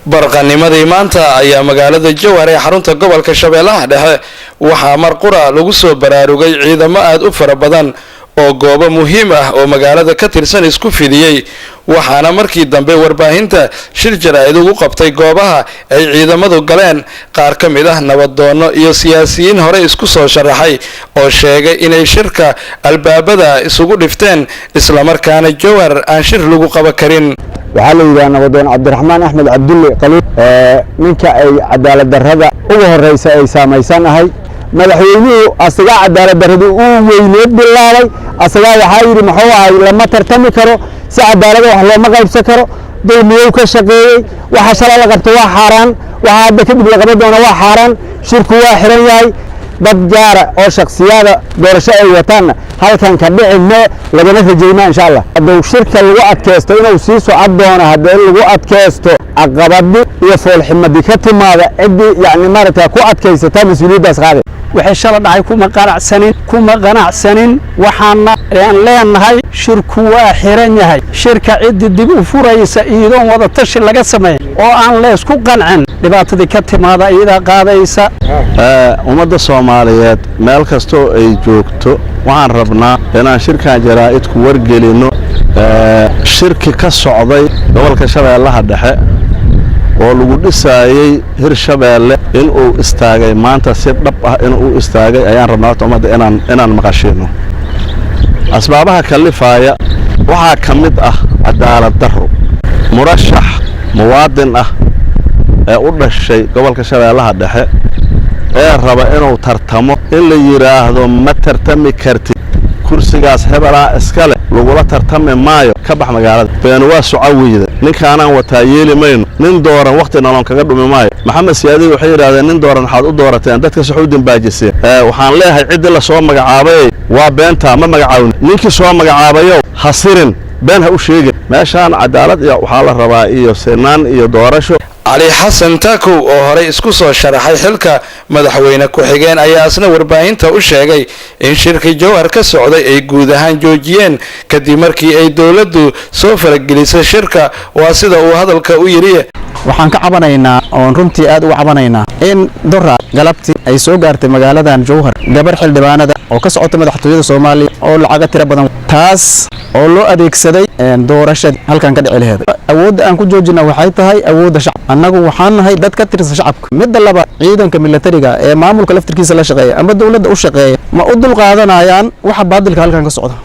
barqanimadii maanta ayaa magaalada Jowhar ee xarunta gobolka Shabeellaha Dhexe waxaa mar qura lagu soo baraarugay ciidamo aad u fara badan oo goobo muhiim ah oo magaalada ka tirsan isku fidiyay waxaana markii dambe warbaahinta shir jaraa'id ugu qabtay goobaha ay ciidamadu galeen qaar ka mid ah nabadoono iyo siyaasiyiin hore isku soo sharaxay oo sheegay inay shirka albaabada isugu dhifteen isla markaana Jowhar aan shir lagu qaban karin waxaa la yiraahdaa nabadoon Cabdiraxmaan Axmed Cabdulle qaliib ninka ay cadaalad darrada ugu horeysa ay saameysanahay madaxweynuhu asaga cadaalad darrada uu weyneed bilaabay asaga waxa yiri maxuu ahay lama tartami karo si cadaalad wax loo qaybsan karo dowladdu ka shaqeeyay waxa shalay la qabto waa xaraan waxa hadda kadib la qaban doono waa xaraan shirku waa xiran yahay dad gaar ah oo shakhsiyada doorasho ay wataan halkan ka dhicin lagana rajeeyay insha Allah haddii shirka lagu adkaysto inuu sii socod doono haddii lagu adkaysto aqabadi iyo foolximadi ka timaada cidii yaani markaa ku adkaysata mas'uuliyadaas qaade waxay shala dhacay kuma qanacsanin waxaana aan leenahay shirku waa xiran yahay shirka cid dib u furaysa iidoon wada tashi laga sameeyo oo aan la isku qancin dhibaatadii ka timaada iyada qaadaysa ummadda Soomaaliyeed meel kasto ay joogto waxaan rabnaa inaan shirkan jaraa'id ku wargelino shirki ka socday gobolka Shabeellaha Dhexe oo lagu dhisayay Hirshabeelle in uu istaagay maanta si dhab ah in uu istaagay ayaan rabnaa ummadda inaan maqashino asbaabaha kalifaya waxa kamid ah cadaalad darro murashax muwaadin ah ee u dhashay gobolka Shabeellaha Dhexe ee raba inuu tartamo in la yiraahdo ma tartami kartid kursigaas hebela iskale lagula tartami maayo ka bax magaalada been waa sucawiyada ninkaanaan wataa yeeli mayno nin dooran waqti nolon kaga dhumi maayo maxamed siyaadi wuxuu yiraahdeen nin dooran waxaad u doorateen dadka saxuudin baajisay waxaan leeyahay cid la soo magacaabay waa beenta ma magacaawin ninkii soo magacaabayo hasirin been ha u sheegin meeshaan cadaalad iyo waxa la rabaa iyo sinaan iyo doorasho علي حسن تاكو oo hore isku soo sharaxay xilka madaxweyne ku xigeen ayaa asna warbaahinta u sheegay in shirka Jowhar ka socday ay guud ahaan joojiyeen kadib markii ay dawladdu soo faragelisay shirka waa sida uu hadalka u yiri waxaan ka cabanaynaa oo runtii aad u cabanaynaa in dora galabti ay soo gaartay magaaladan Jowhar gabar xildhibaanada oo ka socota madaxtooyada Soomaaliya oo lacag tiro badan taas oo loo adeegsaday doorashada halkan ka dhici lahayd awood aan ku joojina waxay tahay awoodda shacab annagu waxaan nahay dad ka tirsan shacabka mid laba ciidanka militariga ee maamulka laftirkiisa la shaqeeya ama dawladda u shaqeeya ma u dul qaadanayaan waxa baadilka halkan ka socda